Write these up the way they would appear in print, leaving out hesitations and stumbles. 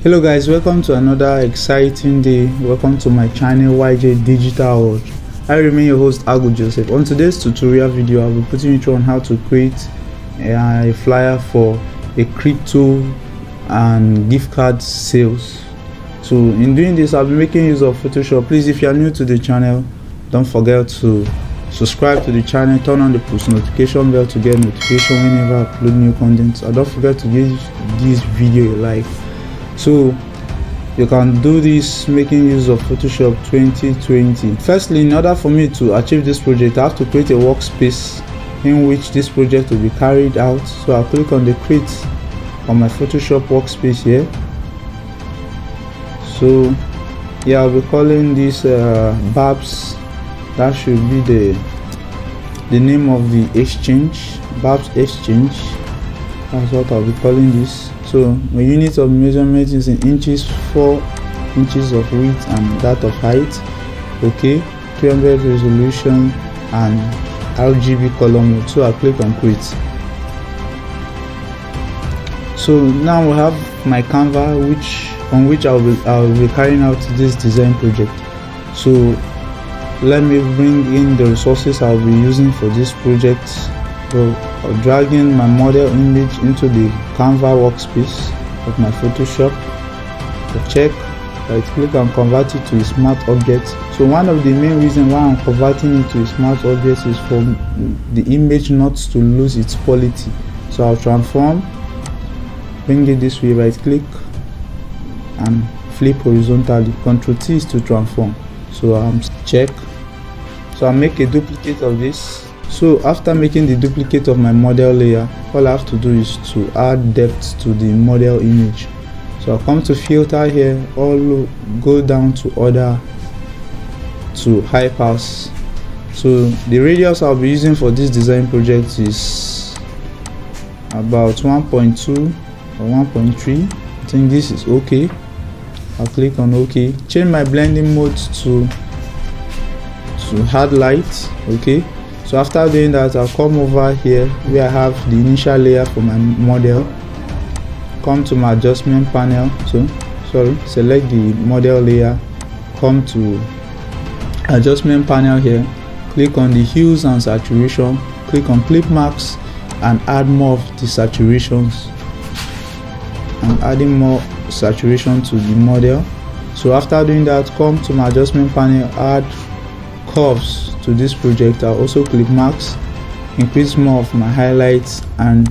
Hello guys, welcome to another exciting day. Welcome to my channel YJ Digital World. I remain your host Agu Joseph. On today's tutorial video, I'll be putting you through on how to create a flyer for a crypto and gift card sales. So in doing this, I'll be making use of Photoshop. Please, if you are new to the channel, don't forget to subscribe to the channel, turn on the post notification bell to get notification whenever I upload new content, and don't forget to give this video a like. So you can do this making use of Photoshop 2020. Firstly, in order for me to achieve this project, I have to create a workspace in which this project will be carried out. So I'll click on the create on my Photoshop workspace here. So yeah, I'll be calling this Babs. That should be the name of the exchange, Babs Exchange. That's what I'll be calling this. So my unit of measurement is in inches, 4 inches of width and that of height. Okay, 300 resolution and RGB color mode. So I'll click on create. So now we have my Canva on which I'll be carrying out this design project. So let me bring in the resources I'll be using for this project. So I'm dragging my model image into the Canva workspace of my Photoshop. So check, right click and convert it to a smart object. So one of the main reasons why I'm converting it to a smart object is for the image not to lose its quality. So I'll transform, bring it this way, right click and flip horizontally. Ctrl T is to transform. So I'm check. So I'll make a duplicate of this. So after making the duplicate of my model layer, all I have to do is to add depth to the model image. So I'll come to filter here, go down to order to high pass. So the radius I'll be using for this design project is about 1.2 or 1.3. I think this is okay. I'll click on OK. Change my blending mode to hard light. Okay. So after doing that, I'll come over here where I have the initial layer for my model. Come to my adjustment panel. Select the model layer. Come to adjustment panel here. Click on the hues and saturation. Click on clip marks and add more of the saturations. I'm adding more saturation to the model. So after doing that, come to my adjustment panel, add curves to this project. I'll also click marks, increase more of my highlights and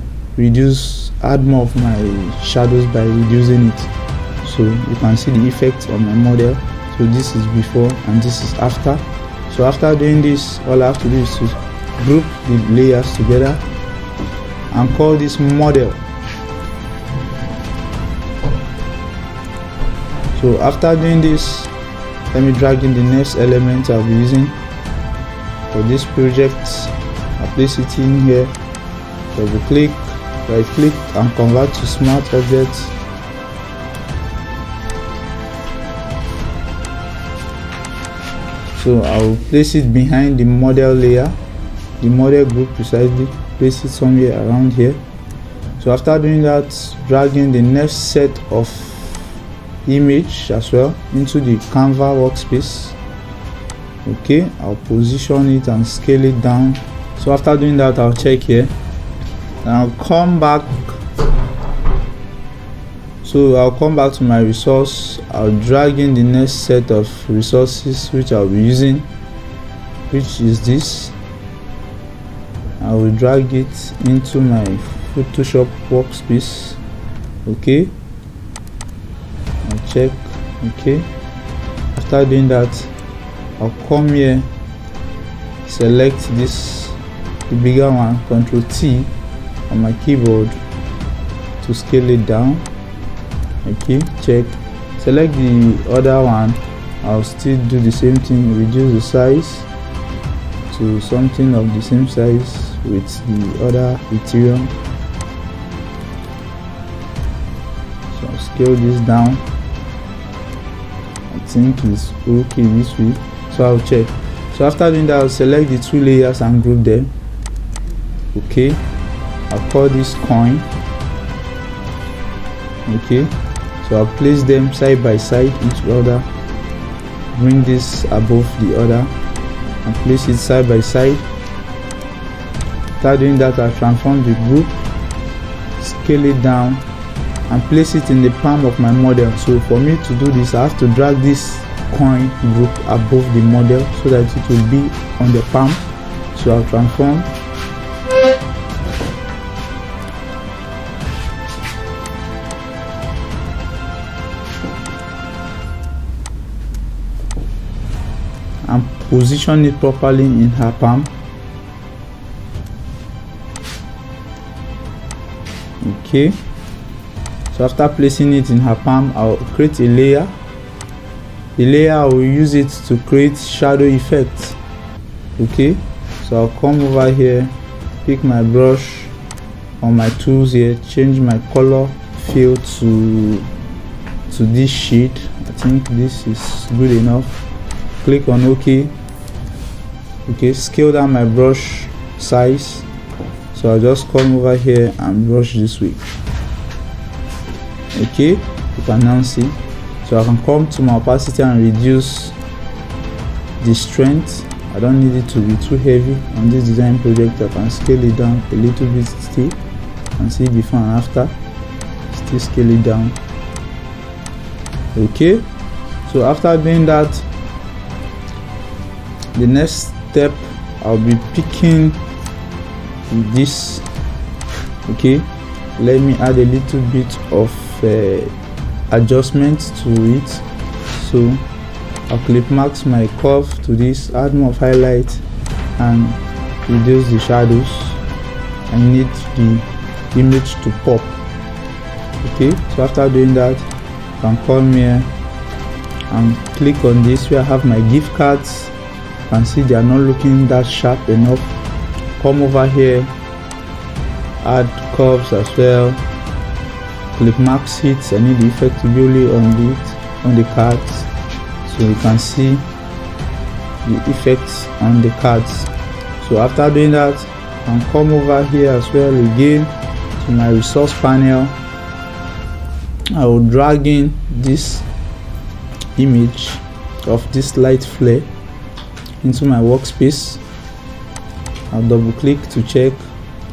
add more of my shadows by reducing it. So you can see the effect on my model. So this is before and this is after. So after doing this, all I have to do is to group the layers together and call this model. So after doing this, let me drag in the next element I'll be using for this project. I'll place it in here. Double click, right click and convert to smart object. So I'll place it behind the model layer, the model group precisely. Place it somewhere around here. So after doing that, drag in the next set of image as well into the Canva workspace. Okay, I'll position it and scale it down. So after doing that, I'll check here and I'll come back. So I'll come back to my resource. I'll drag in the next set of resources which I'll be using, which is this. I will drag it into my Photoshop workspace. Okay, I'll check. Okay, after doing that, I'll come here, select this, the bigger one, Ctrl T on my keyboard to scale it down. Okay, check. Select the other one. I'll still do the same thing, reduce the size to something of the same size with the other Ethereum. So I'll scale this down. I think it's okay this way. So I'll check. So after doing that, I'll select the two layers and group them. Okay, I'll call this coin. Okay, So I'll place them side by side each other, bring this above the other and place it side by side. After doing that, I'll transform the group, scale it down and place it in the palm of my model. So for me to do this, I have to drag this coin group above the model so that it will be on the palm. So I'll transform, and position it properly in her palm. Okay, so after placing it in her palm, I'll create a layer. The layer, I will use it to create shadow effects. Okay, so I'll come over here, pick my brush on my tools here, change my color fill to this shade. I think this is good enough. Click on OK. Okay, scale down my brush size. So I'll just come over here and brush this way. Okay, you can now see. So I can come to my opacity and reduce the strength. I don't need it to be too heavy on this design project. I can scale it down a little bit still. You can see before and after. Still scale it down. Okay, so after doing that, the next step, I'll be picking this. Okay, let me add a little bit of adjustment to it. So I'll clip max my curve to this, add more highlight and reduce the shadows. I need the image to pop. Okay, so after doing that, I can come here and click on this where I have my gift cards. You can see they are not looking that sharp enough. Come over here, add curves as well, clip max it. I need the effect to be only on the cards, so you can see the effects on the cards. So after doing that, I can come over here as well again to my resource panel. I will drag in this image of this light flare into my workspace. I'll double click to change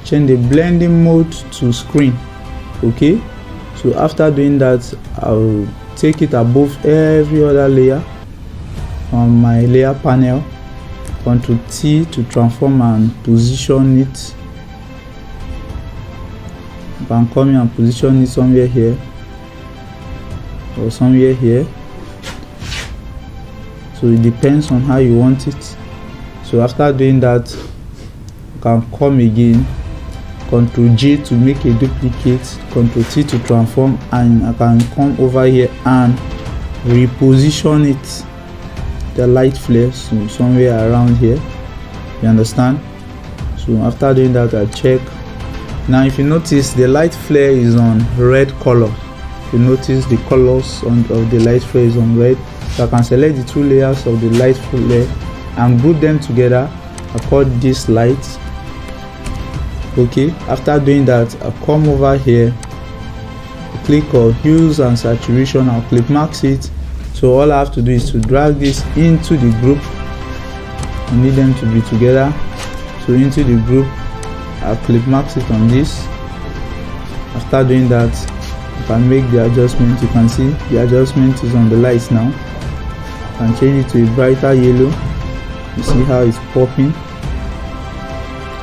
the blending mode to screen. Okay, so after doing that, I'll take it above every other layer on my layer panel. Ctrl T to transform and position it. I can come here and position it somewhere here or somewhere here. So it depends on how you want it. So after doing that, you can come again, Ctrl J to make a duplicate, Ctrl T to transform, and I can come over here and reposition it, the light flare, so somewhere around here. You understand? So after doing that, I check. Now if you notice, the light flare is on red color. If you notice, the colors of the light flare is on red. So I can select the two layers of the light flare and group them together. I call this light. Okay, after doing that, I'll come over here, click on hues and saturation. I'll clip max it. So all I have to do is to drag this into the group. I need them to be together. So into the group, I'll clip max it on this. After doing that, you can make the adjustment. You can see the adjustment is on the lights now. You can change it to a brighter yellow. You see how it's popping.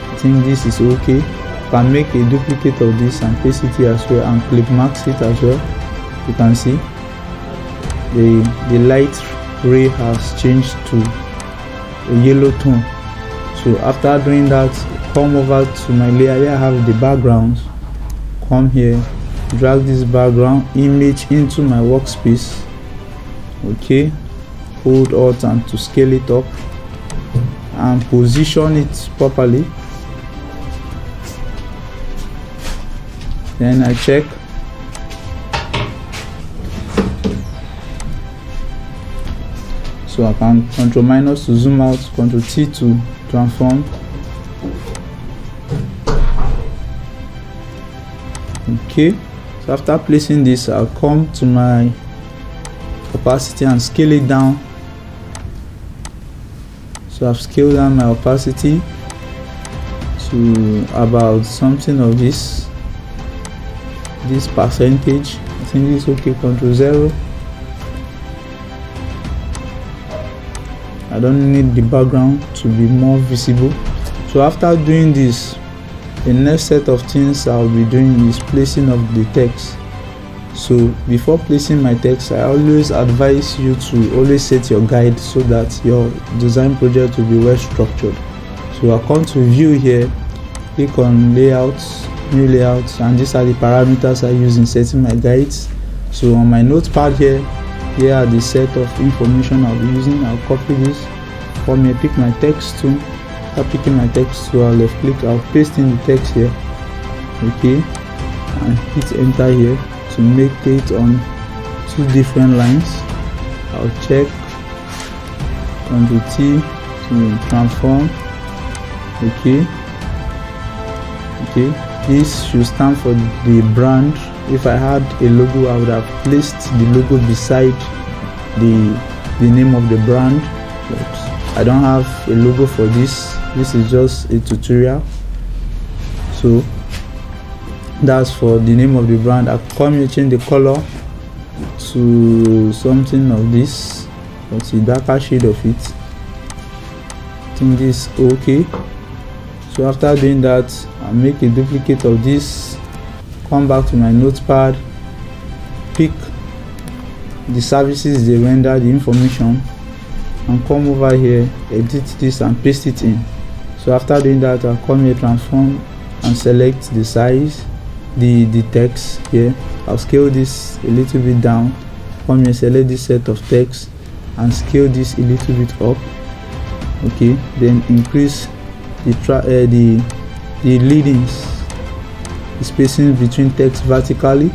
I think this is okay. You can make a duplicate of this and paste it here as well and clip max it as well. You can see the light ray has changed to a yellow tone. So after doing that, come over to my layer where I have the backgrounds. Come here, drag this background image into my workspace. Okay, hold Alt and to scale it up and position it properly. Then I check. So I can Ctrl minus to zoom out, Ctrl T to transform. Okay, So after placing this, I'll come to my opacity and scale it down. So I've scaled down my opacity to about something of this percentage. I think this is okay. Control 0. I don't need the background to be more visible. So after doing this, the next set of things I'll be doing is placing of the text. So before placing my text, I always advise you to always set your guide so that your design project will be well structured. So I'll come to view here, click on layouts, new layouts, and these are the parameters I use in setting my guides. So on my notepad here are the set of information I'll be using. I'll copy this, come here, pick my text tool. After picking my text tool, I'll left click, I'll paste in the text here, okay, and hit enter here to make it on 2 different lines. I'll check Ctrl T to transform, okay. This should stand for the brand. If I had a logo, I would have placed the logo beside the name of the brand, but I don't have a logo for this. This is just a tutorial, so that's for the name of the brand. I come here, change the color to something of this, but a darker shade of it. I think this is okay. So after doing that, I'll make a duplicate of this, come back to my notepad, pick the services they render, the information, and come over here, edit this and paste it in. So after doing that, I'll come here, transform, and select the size, the text here. I'll scale this a little bit down, come here, select this set of text and scale this a little bit up, okay. Then increase the leadings, the spacing between text vertically.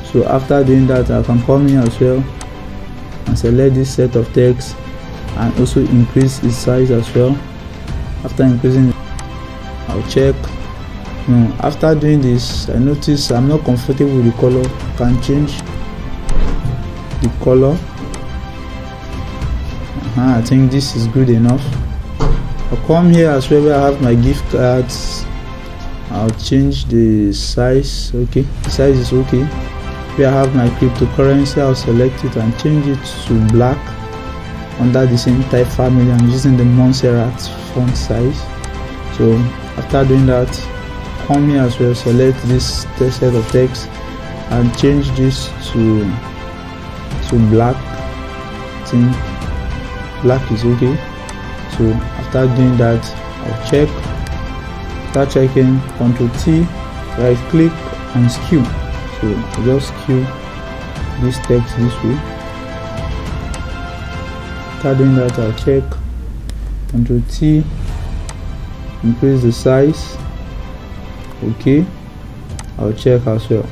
So after doing that, I can come here as well and select this set of text and also increase its size as well. After increasing, I'll check. After doing this, I notice I'm not comfortable with the color. I can change the color. I think this is good enough. I'll come here as well where I have my gift cards. I'll change the size, okay, the size is okay. Where I have my cryptocurrency, I'll select it and change it to black under the same type family. I'm using the Montserrat font size. So after doing that, come here as well, select this set of text and change this to black. I think black is okay. So after doing that, I'll check. After checking, Ctrl T, right click and skew. So I'll just skew this text this way. After doing that, I'll check. Ctrl T, increase the size, okay. I'll check as well.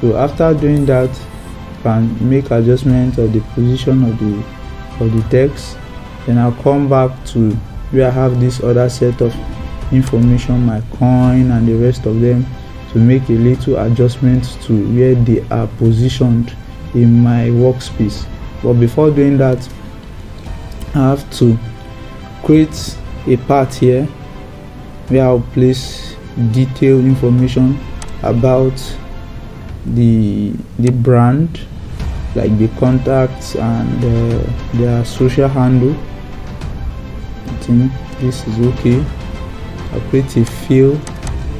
So after doing that, I can make adjustment of the position of the text. Then I'll come back to where I have this other set of information, my coin and the rest of them, to make a little adjustment to where they are positioned in my workspace. But before doing that, I have to create a part here where I'll place detailed information about the brand, like the contacts and their social handle. I think this is okay. I'll create a fill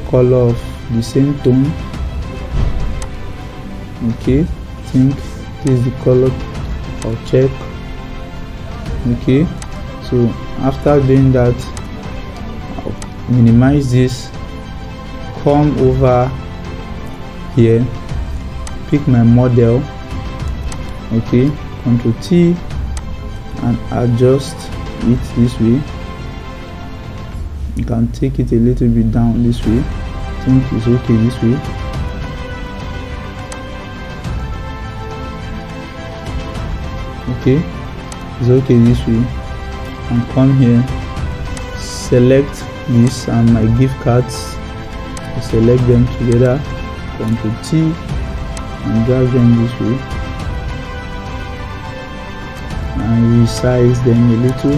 color of the same tone, okay. I think this is the color. I'll check, okay. So after doing that, I'll minimize this, come over here, pick my model, okay, Ctrl T and adjust it this way. You can take it a little bit down this way. I think it's okay this way. Okay, it's okay this way. And come here, select this and my gift cards, I select them together, Ctrl T and drag them this way and resize them a little.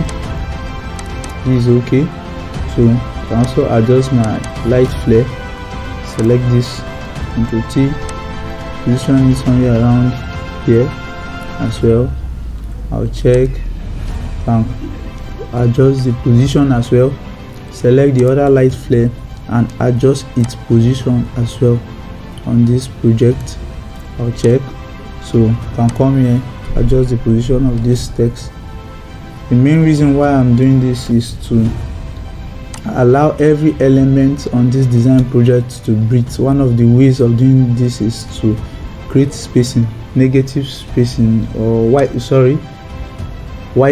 This is okay. So I can also adjust my light flare. Select this, Ctrl T, position it somewhere around here as well. I'll check and adjust the position as well. Select the other light flare and adjust its position as well on this project. I'll check. So I can come here, adjust the position of this text. The main reason why I'm doing this is to allow every element on this design project to breathe. One of the ways of doing this is to create spacing, negative spacing, or white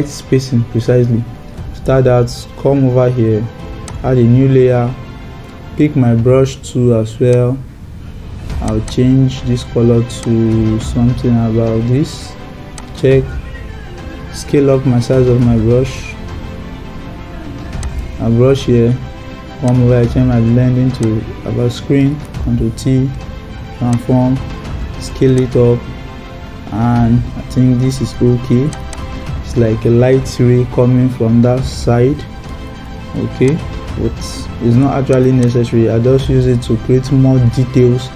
spacing precisely. Start that, come over here, add a new layer, pick my brush tool as well. I'll change this color to something about this. Check, scale up my size of my brush. A brush here, come over, I change my blending to about screen, Ctrl T, transform, scale it up, and I think this is okay. It's like a light ray coming from that side. Okay, but it's not actually necessary. I just use it to create more details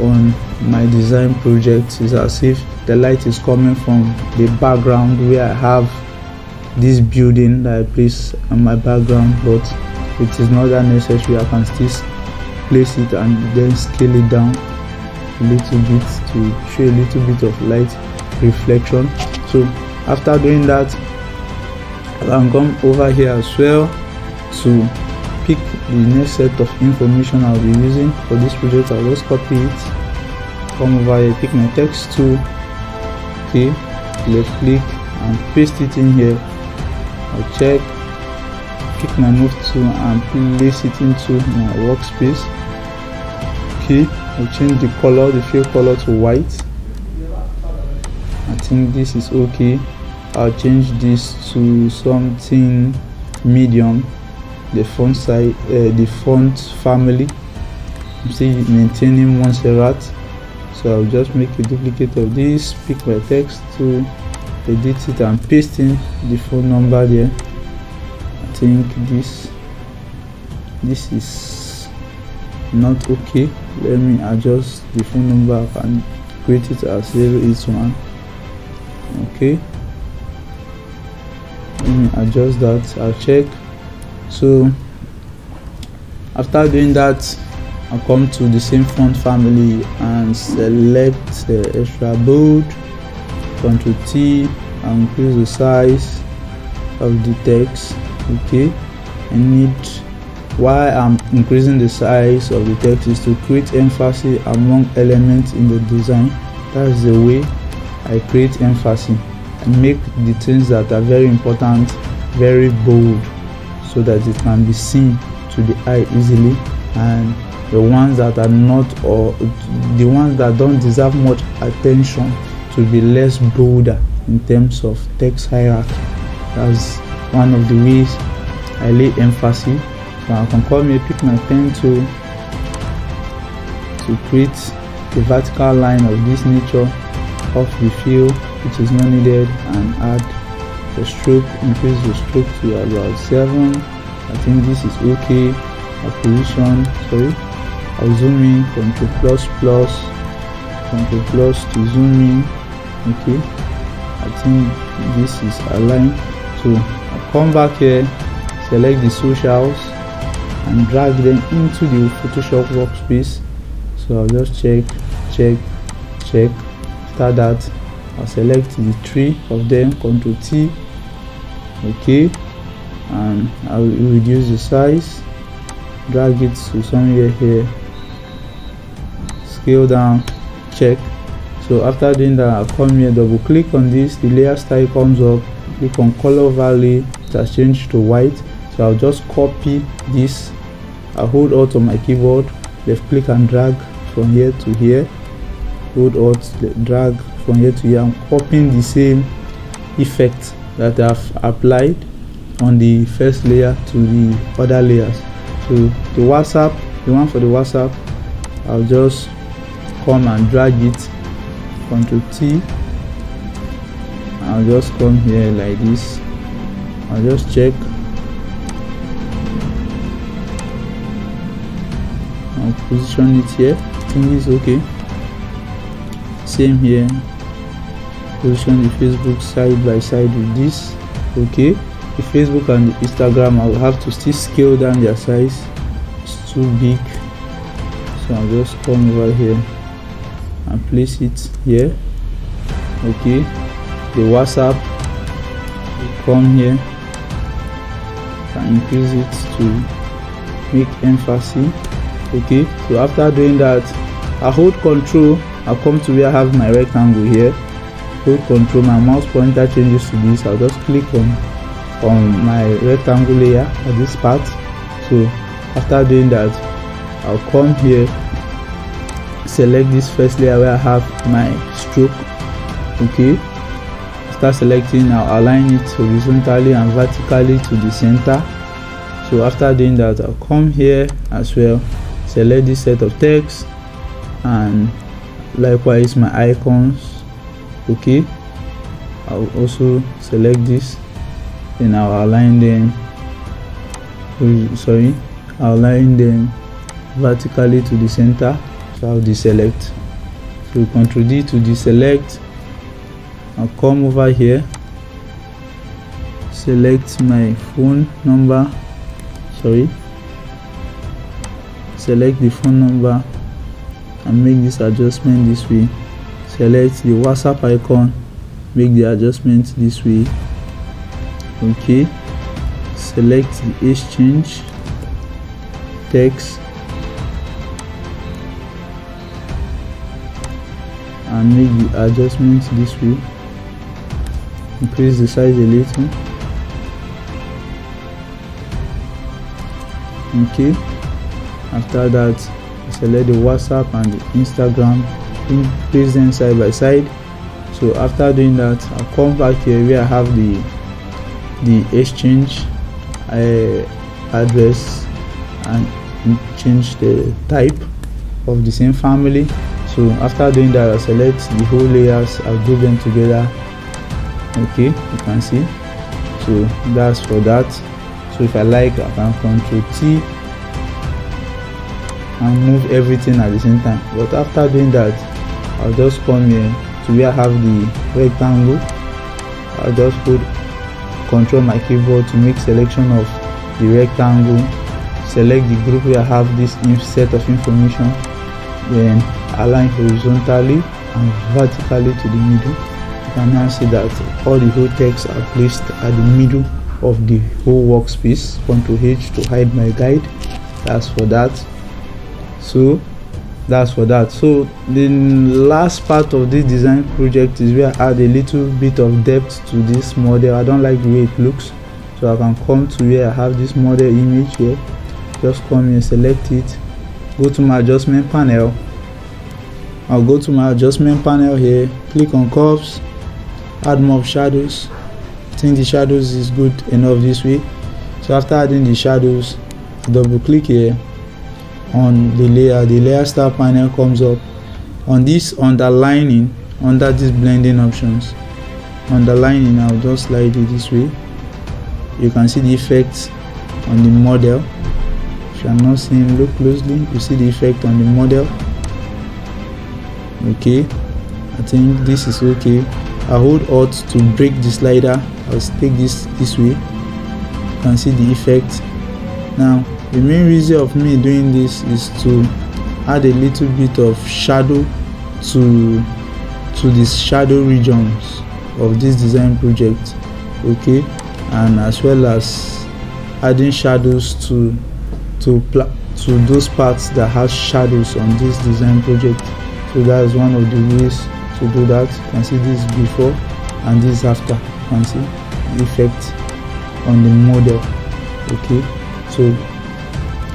on my design project. It's as if the light is coming from the background where I have this building that I place on my background, but it is not that necessary. I can still place it and then scale it down a little bit to show a little bit of light reflection. So after doing that, I can come over here as well to pick the next set of information I'll be using for this project. I'll just copy it, come over here, pick my text tool, okay, left click and paste it in here. I'll check, pick my move tool and place it into my workspace. Okay, I'll change the color, the fill color to white. I think this is okay. I'll change this to something medium. The font size, the font family, I'm still maintaining Montserrat, so I'll just make a duplicate of this, pick my text to edit it and paste in the phone number there. I think this is not okay. Let me adjust the phone number and create it as 081. Okay, let me adjust that. I'll check. So after doing that, I'll come to the same font family and select the extra bold, Ctrl T, and increase the size of the text. Okay, I need, why I'm increasing the size of the text is to create emphasis among elements in the design. That's the way I create emphasis and make the things that are very important very bold, so that it can be seen to the eye easily, and the ones that are not, or the ones that don't deserve much attention, to be less bolder in terms of text hierarchy. That's one of the ways I lay emphasis. So I can come here, pick my pen tool to create the vertical line of this nature off the fill, which is not needed, and add the stroke, increase the stroke to about 7. I think this is okay. I'll position, I'll zoom in, Ctrl plus to zoom in. Okay, I think this is aligned. So I'll come back here, select the socials and drag them into the Photoshop workspace. So I'll just check. After that, I'll select the 3 of them, Ctrl T. Okay, and I will reduce the size, drag it to somewhere here, scale down, check. So after doing that, I'll come here, double click on this, the layer style comes up, click on color overlay, it has changed to white. So I'll just copy this, I'll hold Alt on my keyboard, left click and drag from here to here, hold Alt, drag from here to here. I'm copying the same effect that I've applied on the first layer to the other layers. So the one for the WhatsApp, I'll just come and drag it Ctrl T. I'll just come here like this. I'll just check. I'll position it here. I think it's okay. Same here. Position the Facebook side by side with this. Okay. The Facebook and the Instagram, I'll have to still scale down their size. It's too big. So I'll just come over here and place it here. Okay. The WhatsApp, come here and increase it to make emphasis. Okay, so after doing that, I hold Control. I'll come to where I have my rectangle here. Hold Control, my mouse pointer changes to this. I'll just click on my rectangle layer at this part. So after doing that, I'll come here, select this first layer where I have my stroke. Okay, start selecting. I'll align it horizontally and vertically to the center. So after doing that, I'll come here as well, select this set of text and likewise my icons. Okay, I'll also select this, then I'll align them. I'll align them vertically to the center. So I'll deselect. So Ctrl D to deselect. I'll come over here, select my phone number. Select the phone number and make this adjustment this way. Select the WhatsApp icon, make the adjustment this way. Okay, select the exchange text and make the adjustment this way. Increase the size a little. Okay, after that, select the WhatsApp and the Instagram, place them side by side. So after doing that, I'll come back here where I have the exchange address and change the type of the same family. So after doing that, I'll select the whole layers, I'll group them together. Okay, you can see. So that's for that. So if I like, I can Ctrl T and move everything at the same time. But after doing that, I'll just come here to where I have the rectangle. I'll just put control my keyboard to make selection of the rectangle. Select the group where I have this set of information. Then align horizontally and vertically to the middle. You can now see that all the whole text are placed at the middle of the whole workspace. Ctrl H to hide my guide. That's for that. So that's for that. So the last part of this design project is where I add a little bit of depth to this model. I don't like the way it looks, so I can come to where I have this model image here. Just come here, select it, go to my adjustment panel. I'll go to my adjustment panel here, click on curves, add more shadows. I think the shadows is good enough this way. So after adding the shadows, double click here on the layer style panel comes up. On this underlining, under this blending options, underlining, I'll just slide it this way. You can see the effect on the model. If you are not seeing, look closely, you see the effect on the model. Okay, I think this is okay. I hold Alt to break the slider. I'll take this way. You can see the effect. Now the main reason of me doing this is to add a little bit of shadow to these shadow regions of this design project. Okay, and as well as adding shadows to those parts that has shadows on this design project. So that is one of the ways to do that. You can see this before and this after. You can see the effect on the model. Okay, so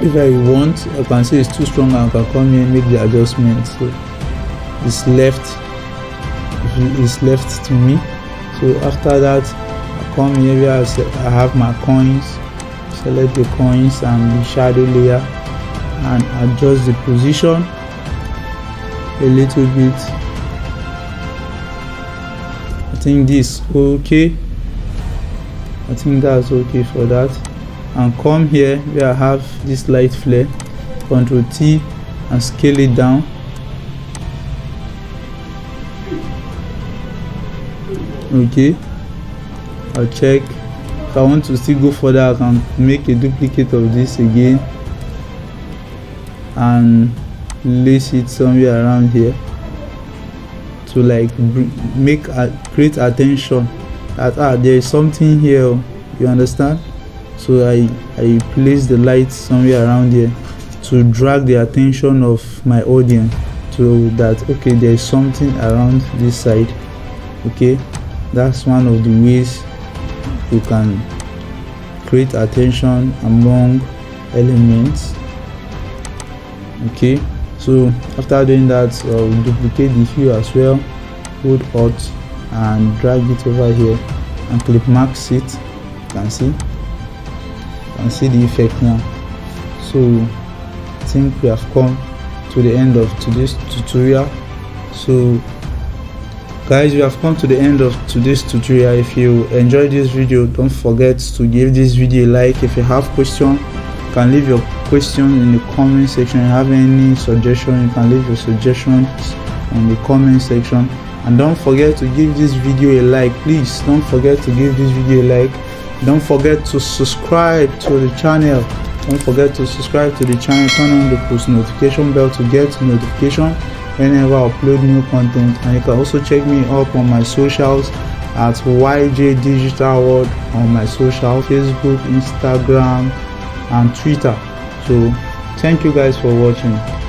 if I want, I can see it's too strong, I can come here and make the adjustment. So it's left to me. So after that, I come here where I have my coins, select the coins and the shadow layer and adjust the position a little bit. think this okay. I think that's okay for that. And come here where I have this light flare, Ctrl T and scale it down. Okay, I'll check. If I want to still go further, I can make a duplicate of this again and place it somewhere around here to like create attention that there is something here, you understand. So I place the light somewhere around here to drag the attention of my audience to that okay, there is something around this side. Okay, that's one of the ways you can create attention among elements. Okay, so after doing that, duplicate the hue as well, hold Alt and drag it over here and clip max it. You can see the effect now. So I think we have come to the end of today's tutorial. So guys, we have come to the end of today's tutorial. If you enjoyed this video, don't forget to give this video a like. If you have questions, you can leave your question in the comment section. If you have any suggestion, you can leave your suggestions in the comment section. And don't forget to give this video a like. Please don't forget to give this video a like. Don't forget to subscribe to the channel. Don't forget to subscribe to the channel. Turn on the post notification bell to get notification whenever I upload new content. And you can also check me up on my socials at YJ Digital World on my social, Facebook, Instagram and Twitter. So thank you guys for watching.